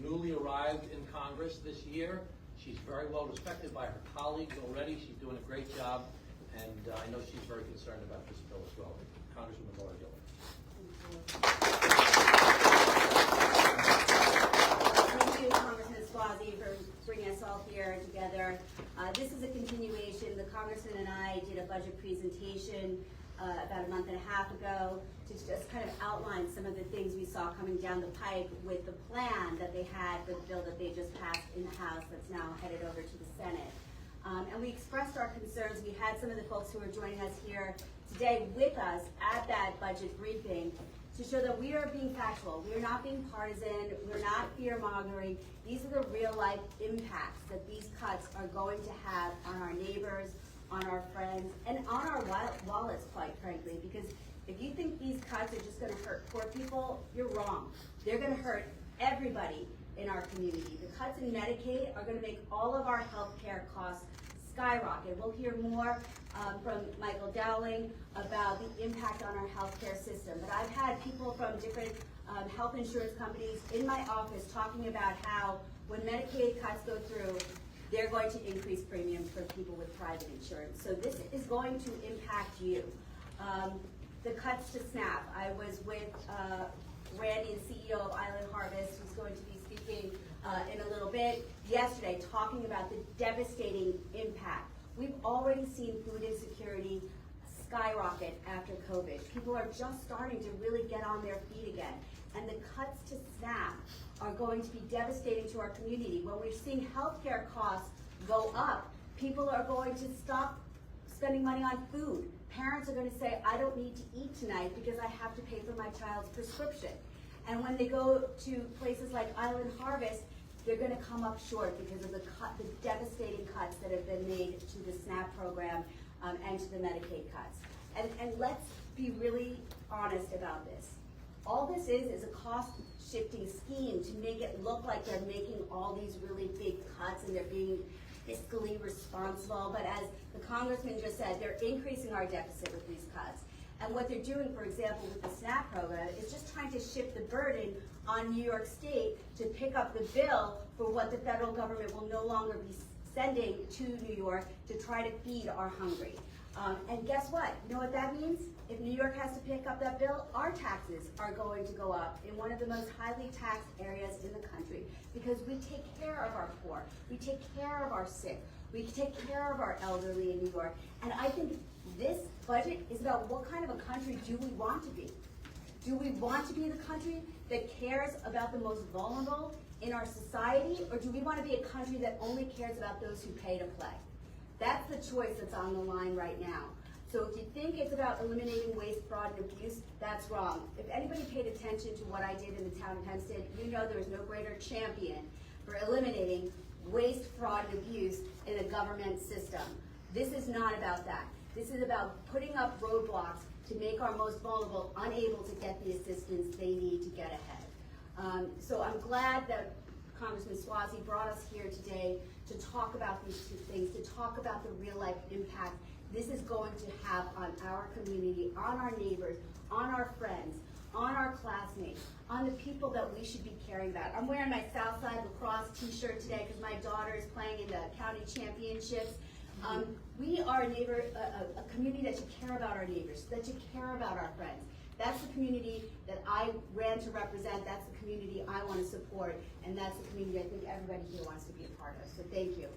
newly arrived in Congress this year. She's very well respected by her colleagues already. She's doing a great job, and I know she's very concerned about this bill as well. Congresswoman Laura Gillen. Thank you, Congressman Suozzi, for bringing us all here together. This is a continuation. The Congressman and I did a budget presentation about a month and a half ago to just kind of outline some of the things we saw coming down the pipe with the plan that they had for the bill that they just passed in the House that's now headed over to the Senate. And we expressed our concerns. We had some of the folks who are joining us here today with us at that budget briefing to show that we are being factual. We are not being partisan. We're not fear-mongering. These are the real-life impacts that these cuts are going to have on our neighbors, on our friends, and on our wallets, quite frankly, because if you think these cuts are just going to hurt poor people, you're wrong. They're going to hurt everybody in our community. The cuts in Medicaid are going to make all of our health care costs skyrocket. We'll hear more from Michael Dowling about the impact on our healthcare system. But I've had people from different health insurance companies in my office talking about how when Medicaid cuts go through, they're going to increase premiums for people with private insurance. So this is going to impact you. The cuts to SNAP. I was with Randy, the CEO of Island Harvest, who's going to be speaking in a little bit, yesterday, talking about the devastating impact. We've already seen food insecurity skyrocket after COVID. People are just starting to really get on their feet again. And the cuts to SNAP are going to be devastating to our community. When we're seeing healthcare costs go up, people are going to stop spending money on food. Parents are going to say, I don't need to eat tonight because I have to pay for my child's prescription. And when they go to places like Island Harvest, they're going to come up short because of the devastating cuts that have been made to the SNAP program and to the Medicaid cuts. And let's be really honest about this. All this is a cost-shifting scheme to make it look like they're making all these really big cuts and they're being fiscally responsible. But as the Congressman just said, they're increasing our deficit with these cuts. And what they're doing, for example, with the SNAP program is just trying to shift the burden on New York State to pick up the bill for what the federal government will no longer be sending to New York to try to feed our hungry. And guess what? You know what that means? If New York has to pick up that bill, our taxes are going to go up in one of the most highly taxed areas in the country because we take care of our poor, we take care of our sick, we take care of our elderly in New York. And I think this budget is about what kind of a country do we want to be? Do we want to be the country that cares about the most vulnerable in our society, or do we want to be a country that only cares about those who pay to play? That's the choice that's on the line right now. So if you think it's about eliminating waste, fraud, and abuse, that's wrong. If anybody paid attention to what I did in the town of Hempstead, you know there is no greater champion for eliminating waste, fraud, and abuse in a government system. This is not about that. This is about putting up roadblocks to make our most vulnerable unable to get the assistance they need to get ahead. So I'm glad that Congressman Suozzi brought us here today to talk about these two things, to talk about the real life impact this is going to have on our community, on our neighbors, on our friends, on our classmates, on the people that we should be caring about. I'm wearing my Southside lacrosse t-shirt today because my daughter is playing in the county championships. We are a community that should care about our neighbors, that should care about our friends. That's the community that I ran to represent. That's the community I want to support. And that's the community I think everybody here wants to be a part of. So thank you.